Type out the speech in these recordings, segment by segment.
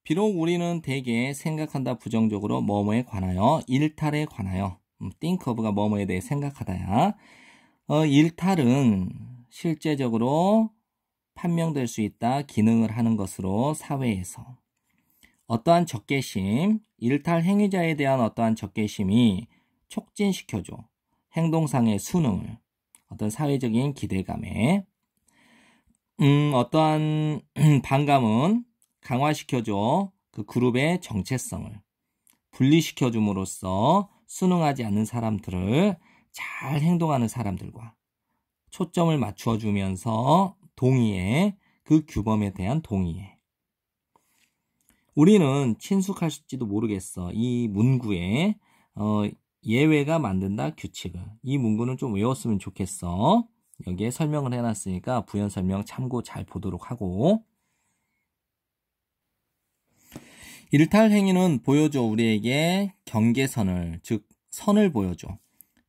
비록 우리는 대개 생각한다 부정적으로 뭐뭐에 관하여, 일탈에 관하여, think of가 뭐뭐에 대해 생각하다야. 일탈은 실제적으로 판명될 수 있다, 기능을 하는 것으로 사회에서. 어떠한 적개심, 일탈 행위자에 대한 어떠한 적개심이 촉진시켜줘. 행동상의 수능을, 어떤 사회적인 기대감에. 어떠한 반감은 강화시켜줘. 그 그룹의 정체성을 분리시켜줌으로써 순응하지 않는 사람들을 잘 행동하는 사람들과 초점을 맞추어주면서 동의해, 그 규범에 대한 동의해. 우리는 친숙할지도 모르겠어. 이 문구에 예외가 만든다 규칙을. 이 문구는 좀 외웠으면 좋겠어. 여기에 설명을 해놨으니까 부연 설명 참고 잘 보도록 하고. 일탈 행위는 보여줘 우리에게 경계선을, 즉 선을 보여줘.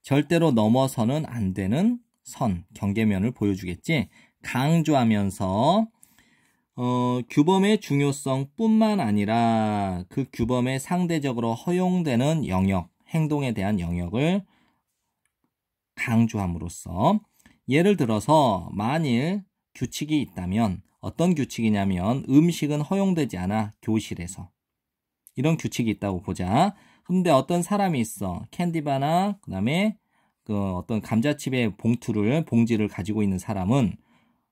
절대로 넘어서는 안 되는 선, 경계면을 보여주겠지. 강조하면서 규범의 중요성 뿐만 아니라 그 규범에 상대적으로 허용되는 영역, 행동에 대한 영역을 강조함으로써, 예를 들어서 만일 규칙이 있다면 어떤 규칙이냐면 음식은 허용되지 않아, 교실에서. 이런 규칙이 있다고 보자. 근데 어떤 사람이 있어. 캔디바나 그다음에 어떤 감자칩의 봉지를 가지고 있는 사람은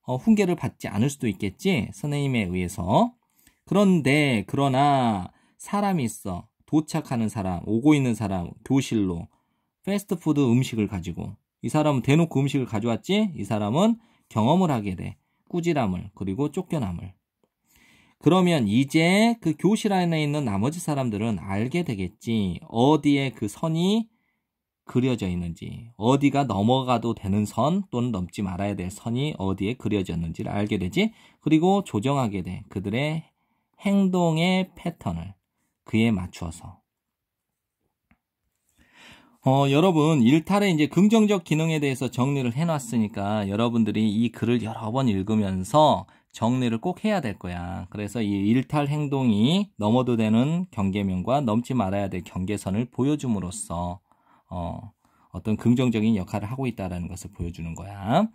훈계를 받지 않을 수도 있겠지. 선생님에 의해서. 그러나 사람이 있어. 도착하는 사람, 오고 있는 사람, 교실로 패스트푸드 음식을 가지고. 이 사람은 대놓고 음식을 가져왔지. 이 사람은 경험을 하게 돼. 꾸지람을, 그리고 쫓겨남을. 그러면 이제 그 교실 안에 있는 나머지 사람들은 알게 되겠지. 어디에 그 선이 그려져 있는지, 어디가 넘어가도 되는 선 또는 넘지 말아야 될 선이 어디에 그려졌는지를 알게 되지. 그리고 조정하게 돼. 그들의 행동의 패턴을 그에 맞추어서. 여러분, 일탈의 이제 긍정적 기능에 대해서 정리를 해놨으니까 여러분들이 이 글을 여러 번 읽으면서 정리를 꼭 해야 될 거야. 그래서 이 일탈 행동이 넘어도 되는 경계면과 넘지 말아야 될 경계선을 보여줌으로써 어떤 긍정적인 역할을 하고 있다는 것을 보여주는 거야.